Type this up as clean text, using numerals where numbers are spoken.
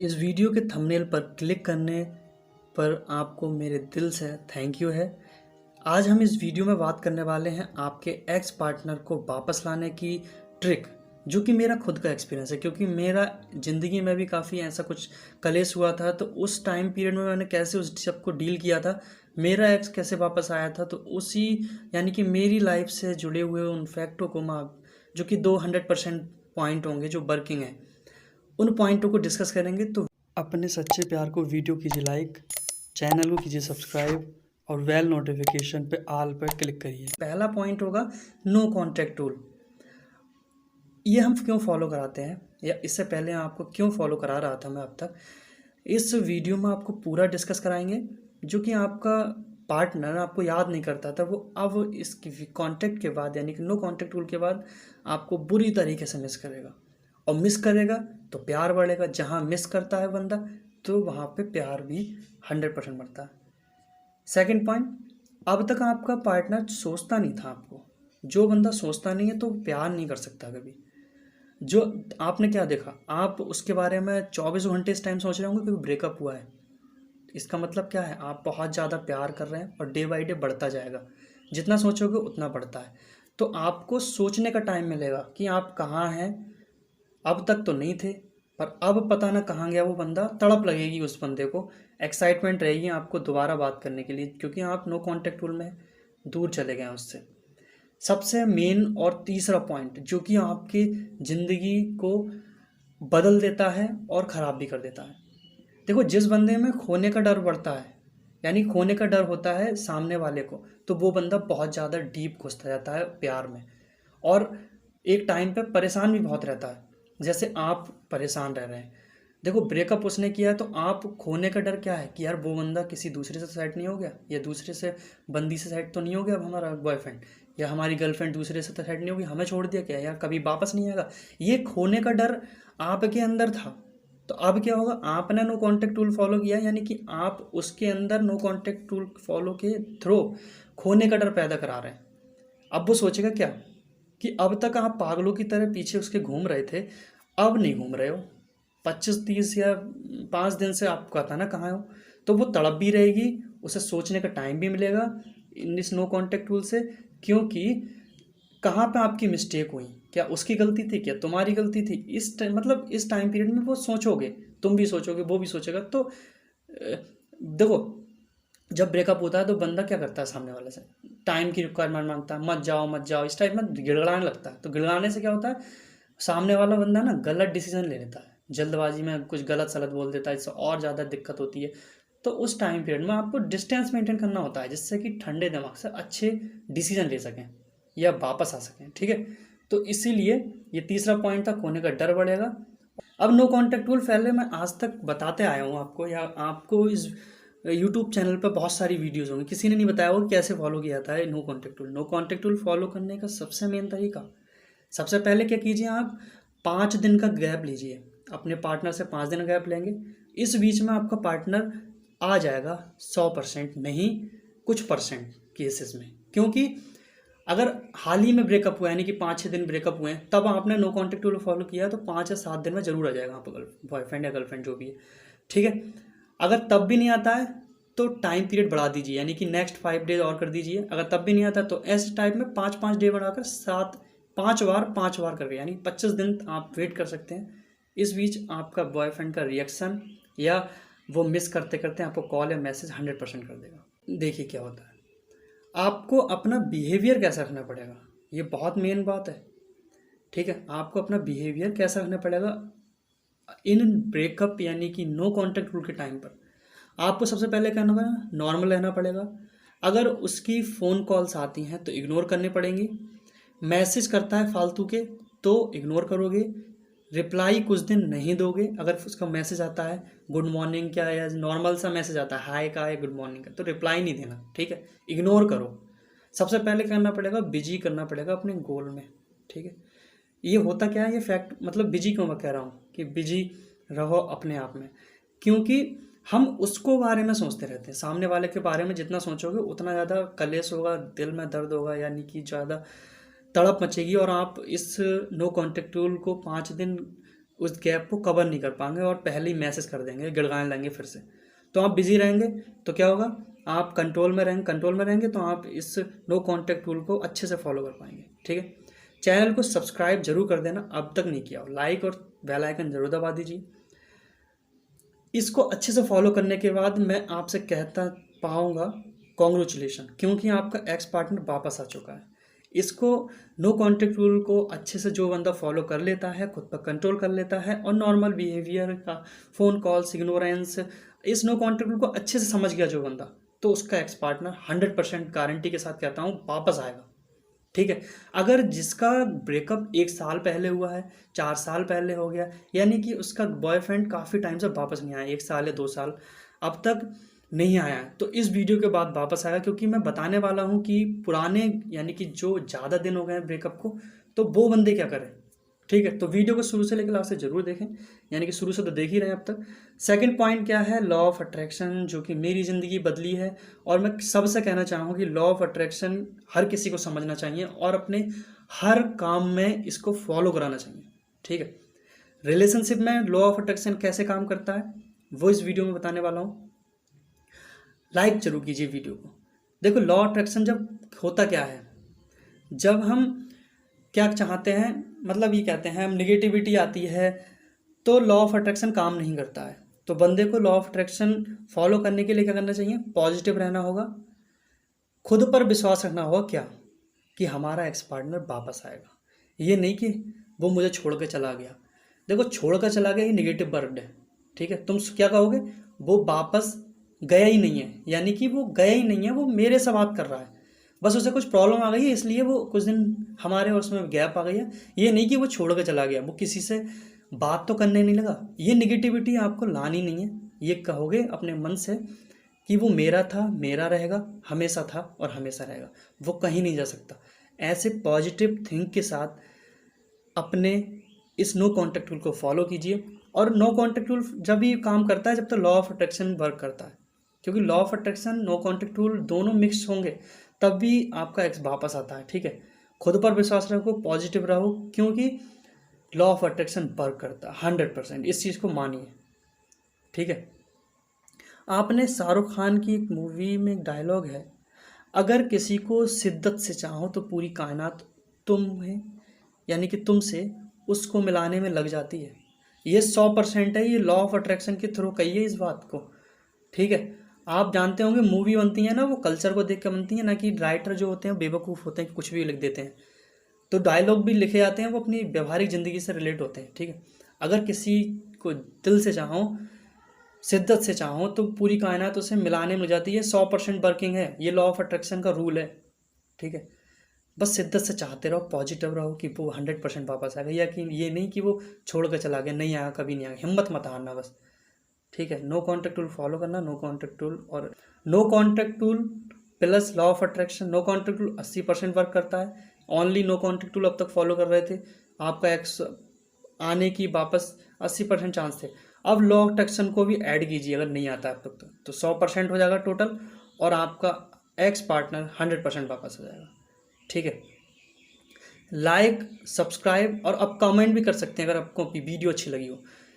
इस वीडियो के थंबनेल पर क्लिक करने पर आपको मेरे दिल से थैंक यू है। आज हम इस वीडियो में बात करने वाले हैं आपके एक्स पार्टनर को वापस लाने की ट्रिक, जो कि मेरा खुद का एक्सपीरियंस है, क्योंकि मेरा ज़िंदगी में भी काफ़ी ऐसा कुछ कलेश हुआ था। तो उस टाइम पीरियड में मैंने कैसे उस सब को डील किया था, मेरा एक्स कैसे वापस आया था, तो उसी यानी कि मेरी लाइफ से जुड़े हुए उन फैक्टों को मैं जो कि 200% पॉइंट होंगे जो वर्किंग है, उन पॉइंटों को डिस्कस करेंगे। तो अपने सच्चे प्यार को वीडियो कीजिए लाइक, चैनल को कीजिए सब्सक्राइब और बेल नोटिफिकेशन पे ऑल पर क्लिक करिए। पहला पॉइंट होगा नो कॉन्टैक्ट रूल। ये हम क्यों फॉलो कराते हैं, या इससे पहले आपको क्यों फॉलो करा रहा था मैं अब तक, इस वीडियो में आपको पूरा डिस्कस कराएंगे। जो कि आपका पार्टनर आपको याद नहीं करता था, वो अब इस कॉन्टैक्ट के बाद यानी कि नो कॉन्टैक्ट रूल के बाद आपको बुरी तरीके से मिस करेगा। और मिस करेगा तो प्यार बढ़ेगा। जहाँ मिस करता है बंदा, तो वहाँ पे प्यार भी 100% बढ़ता है। सेकंड पॉइंट, अब तक आपका पार्टनर सोचता नहीं था आपको। जो बंदा सोचता नहीं है तो प्यार नहीं कर सकता कभी। जो आपने क्या देखा, आप उसके बारे में 24 घंटे इस टाइम सोच रहे होंगे कि ब्रेकअप हुआ है। इसका मतलब क्या है, आप बहुत ज़्यादा प्यार कर रहे हैं और डे बाई डे बढ़ता जाएगा। जितना सोचोगे उतना बढ़ता है। तो आपको सोचने का टाइम मिलेगा कि आप कहाँ हैं। अब तक तो नहीं थे, पर अब पता ना कहाँ गया वो बंदा। तड़प लगेगी उस बंदे को, एक्साइटमेंट रहेगी आपको दोबारा बात करने के लिए, क्योंकि आप नो कॉन्टैक्ट रूल में दूर चले गए हैं उससे। सबसे मेन और तीसरा पॉइंट जो कि आपकी ज़िंदगी को बदल देता है और ख़राब भी कर देता है। देखो, जिस बंदे में खोने का डर बढ़ता है, यानी खोने का डर होता है सामने वाले को, तो वो बंदा बहुत ज़्यादा डीप घुसता जाता है प्यार में। और एक टाइम पे परेशान भी बहुत रहता है, जैसे आप परेशान रह रहे हैं। देखो, ब्रेकअप उसने किया है तो आप खोने का डर क्या है कि यार वो बंदा किसी दूसरे से सेट नहीं हो गया, या दूसरे से बंदी से सेट तो नहीं हो गया अब हमारा बॉयफ्रेंड, या हमारी गर्लफ्रेंड दूसरे से तो सेट नहीं होगी, हमें छोड़ दिया क्या यार, कभी वापस नहीं आएगा। ये खोने का डर आपके अंदर था। तो अब क्या होगा, आपने नो कॉन्टैक्ट रूल फॉलो किया, यानी कि आप उसके अंदर नो कॉन्टैक्ट रूल फॉलो के थ्रू खोने का डर पैदा करा रहे हैं। अब वो सोचेगा क्या कि अब तक आप पागलों की तरह पीछे उसके घूम रहे थे, अब नहीं घूम रहे हो। 25 30 या 5 दिन से आपको पता ना कहाँ हो। तो वो तड़प भी रहेगी, उसे सोचने का टाइम भी मिलेगा इन इस नो कॉन्टैक्ट रूल से। क्योंकि कहाँ पे आपकी मिस्टेक हुई, क्या उसकी गलती थी, क्या तुम्हारी गलती थी, इस टाइम मतलब इस टाइम पीरियड में वो सोचोगे, तुम भी सोचोगे, वो भी सोचेगा। तो देखो, जब ब्रेकअप होता है तो बंदा क्या करता है, सामने वाले से टाइम की रिक्वायरमेंट मांगता है, मत जाओ मत जाओ, इस टाइप में गिड़गिड़ाने लगता है। तो गिड़गिड़ाने से क्या होता है, सामने वाला बंदा ना गलत डिसीजन ले लेता है, जल्दबाजी में कुछ गलत सलत बोल देता है, इससे और ज़्यादा दिक्कत होती है। तो उस टाइम पीरियड में आपको डिस्टेंस मेंटेन करना होता है, जिससे कि ठंडे दिमाग से अच्छे डिसीजन ले सकें या वापस आ सकें। ठीक है, तो इसीलिए ये तीसरा पॉइंट था, खोने का डर बढ़ेगा। अब नो कॉन्टैक्ट रूल पहले मैं आज तक बताते आया हूँ आपको, या आपको इस यूट्यूब चैनल पर बहुत सारी वीडियोस होंगी, किसी ने नहीं बताया होगा कैसे फॉलो किया था no contact rule. No contact rule follow करने का सबसे मेन तरीका, सबसे पहले क्या कीजिए, आप 5 दिन का गैप लीजिए। अपने पार्टनर से 5 दिन गैप लेंगे। इस बीच में आपका पार्टनर आ जाएगा, 100% नहीं, कुछ परसेंट केसेस में। क्योंकि अगर हाल ही में ब्रेकअप हुआ, यानी कि 5 6 दिन ब्रेकअप हुए हैं, तब आपने नो कॉन्टैक्ट रूल फॉलो किया, तो 5 या 7 दिन में जरूर आ जाएगा आपका बॉयफ्रेंड या गर्लफ्रेंड जो भी है। ठीक है, अगर तब भी नहीं आता है तो टाइम पीरियड बढ़ा दीजिए, यानी कि नेक्स्ट 5 डेज और कर दीजिए। अगर तब भी नहीं आता तो ऐसे टाइप में 5 5 डे बढ़ाकर 5 बार करके, यानी 25 दिन आप वेट कर सकते हैं। इस बीच आपका बॉयफ्रेंड का रिएक्शन, या वो मिस करते करते आपको कॉल या मैसेज 100% कर देगा। देखिए क्या होता है, आपको अपना बिहेवियर कैसा रखना पड़ेगा, ये बहुत मेन बात है। ठीक है, आपको अपना बिहेवियर कैसा रखना पड़ेगा इन ब्रेकअप यानी कि नो कॉन्टैक्ट रूल के टाइम पर। आपको सबसे पहले करना पड़ेगा, नॉर्मल रहना पड़ेगा। अगर उसकी फ़ोन कॉल्स आती हैं तो इग्नोर करनी पड़ेंगी। मैसेज करता है फालतू के तो इग्नोर करोगे। रिप्लाई कुछ दिन नहीं दोगे। अगर उसका मैसेज आता है गुड मॉर्निंग क्या, या नॉर्मल सा मैसेज आता है हाय का या गुड मॉर्निंग का, तो रिप्लाई नहीं देना। ठीक है, इग्नोर करो। सबसे पहले करना पड़ेगा, बिजी करना पड़ेगा अपने गोल में। ठीक है, ये होता क्या है, ये फैक्ट, मतलब बिजी क्यों मैं कह रहा हूँ कि बिजी रहो अपने आप में, क्योंकि हम उसको बारे में सोचते रहते हैं। सामने वाले के बारे में जितना सोचोगे उतना ज़्यादा कलेश होगा, दिल में दर्द होगा, यानी कि ज़्यादा तड़प मचेगी। और आप इस नो कॉन्टैक्ट रूल को 5 दिन उस गैप को कवर नहीं कर पाएंगे और पहले ही मैसेज कर देंगे, गिड़गाने लगेंगे फिर से। तो आप बिजी रहेंगे तो क्या होगा, आप कंट्रोल में रहेंगे तो आप इस नो कांटेक्ट रूल को अच्छे से फॉलो कर पाएंगे। ठीक है, चैनल को सब्सक्राइब जरूर कर देना, अब तक नहीं किया हो, लाइक और बेल आइकन जरूर दबा दीजिए। इसको अच्छे से फॉलो करने के बाद मैं आपसे कहता पाऊंगा कॉन्ग्रेचुलेशन, क्योंकि आपका एक्स पार्टनर वापस आ चुका है। इसको नो कांटेक्ट रूल को अच्छे से जो बंदा फॉलो कर लेता है, खुद पर कंट्रोल कर लेता है और नॉर्मल बिहेवियर का, फ़ोन कॉल्स, इग्नोरेंस, इस नो कांटेक्ट रूल को अच्छे से समझ गया जो बंदा, तो उसका एक्स पार्टनर 100% गारंटी के साथ कहता हूँ वापस आएगा। ठीक है, अगर जिसका ब्रेकअप 1 साल पहले हुआ है, 4 साल पहले हो गया, यानी कि उसका बॉयफ्रेंड काफ़ी टाइम से वापस नहीं आया, 1 साल या 2 साल अब तक नहीं आया है, तो इस वीडियो के बाद वापस आएगा, क्योंकि मैं बताने वाला हूँ कि पुराने यानी कि जो ज़्यादा दिन हो गए हैं ब्रेकअप को, तो वो बंदे क्या करें। ठीक है, तो वीडियो को शुरू से लेकर लास्ट से जरूर देखें, यानी कि शुरू से तो देख ही रहे हैं अब तक। सेकंड पॉइंट क्या है, लॉ ऑफ अट्रैक्शन, जो कि मेरी ज़िंदगी बदली है और मैं सबसे कहना चाहूँ कि लॉ ऑफ अट्रैक्शन हर किसी को समझना चाहिए और अपने हर काम में इसको फॉलो कराना चाहिए। ठीक है, रिलेशनशिप में लॉ ऑफ अट्रैक्शन कैसे काम करता है वो इस वीडियो में बताने वाला हूँ। लाइक जरूर कीजिए वीडियो को। देखो, लॉ ऑफ अट्रैक्शन जब होता क्या है, जब हम क्या चाहते हैं, मतलब ये कहते हैं हम निगेटिविटी आती है तो लॉ ऑफ अट्रैक्शन काम नहीं करता है। तो बंदे को लॉ ऑफ अट्रैक्शन फॉलो करने के लिए क्या करना चाहिए, पॉजिटिव रहना होगा, खुद पर विश्वास रखना होगा क्या, कि हमारा एक्स पार्टनर वापस आएगा। ये नहीं कि वो मुझे छोड़ के चला गया। देखो, छोड़ कर चला गया ये निगेटिव वर्ड है। ठीक है, तुम क्या कहोगे, वो वापस गया ही नहीं है, यानी कि वो गया ही नहीं है, वो मेरे से बात कर रहा है, बस उसे कुछ प्रॉब्लम आ गई है इसलिए वो कुछ दिन हमारे और उसमें गैप आ गई है। ये नहीं कि वो छोड़ के चला गया, वो किसी से बात तो करने नहीं लगा। ये निगेटिविटी आपको लानी नहीं है। ये कहोगे अपने मन से कि वो मेरा था, मेरा रहेगा, हमेशा था और हमेशा रहेगा, वो कहीं नहीं जा सकता। ऐसे पॉजिटिव थिंक के साथ अपने इस नो कॉन्टेक्ट रूल को फॉलो कीजिए। और नो कॉन्टेक्ट रूल जब भी काम करता है जब तो लॉ ऑफ अट्रैक्शन वर्क करता है, क्योंकि law of attraction no contact rule दोनों मिक्स होंगे तब भी आपका एक्स वापस आता है। ठीक है, खुद पर विश्वास रखो, पॉजिटिव रहो, क्योंकि लॉ ऑफ अट्रैक्शन वर्क करता है 100%, इस चीज़ को मानिए। ठीक है, आपने शाहरुख खान की एक मूवी में एक डायलॉग है, अगर किसी को शिद्दत से चाहो तो पूरी कायनात तुम्हें यानी कि तुमसे उसको मिलाने में लग जाती है। ये 100% है, ये लॉ ऑफ अट्रैक्शन के थ्रू कहिए इस बात को। ठीक है, आप जानते होंगे मूवी बनती है ना, वो कल्चर को देख कर बनती है ना, कि राइटर जो होते हैं बेवकूफ़ होते हैं कि कुछ भी लिख देते हैं, तो डायलॉग भी लिखे जाते हैं वो अपनी व्यवहारिक ज़िंदगी से रिलेट होते हैं। ठीक है, अगर किसी को दिल से चाहो, शिद्दत से चाहो तो पूरी कायनात उसे मिलाने में जाती है, 100% वर्किंग है, ये लॉ ऑफ अट्रैक्शन का रूल है। ठीक है, बस शिद्दत से चाहते रहो, पॉजिटिव रहो कि वो 100% वापस आएगा, या कि ये नहीं कि वो छोड़ कर चला गया, नहीं आया, कभी नहीं आया, हिम्मत मत हारना बस। ठीक है, नो कॉन्टेक्ट रूल फॉलो करना, नो कॉन्टेक्ट रूल और no contact rule plus law of attraction. No contact rule 80% work करता है, ओनली नो कॉन्टेक्ट रूल अब तक फॉलो कर रहे थे, आपका एक्स आने की वापस 80% चांस थे। अब लॉ ऑफ अट्रैक्शन को भी ऐड कीजिए, अगर नहीं आता है अब तक तो 100% हो जाएगा टोटल, और आपका एक्स पार्टनर 100% वापस हो जाएगा। ठीक है, लाइक, सब्सक्राइब और अब कमेंट भी कर सकते हैं अगर आपको वीडियो अच्छी लगी हो।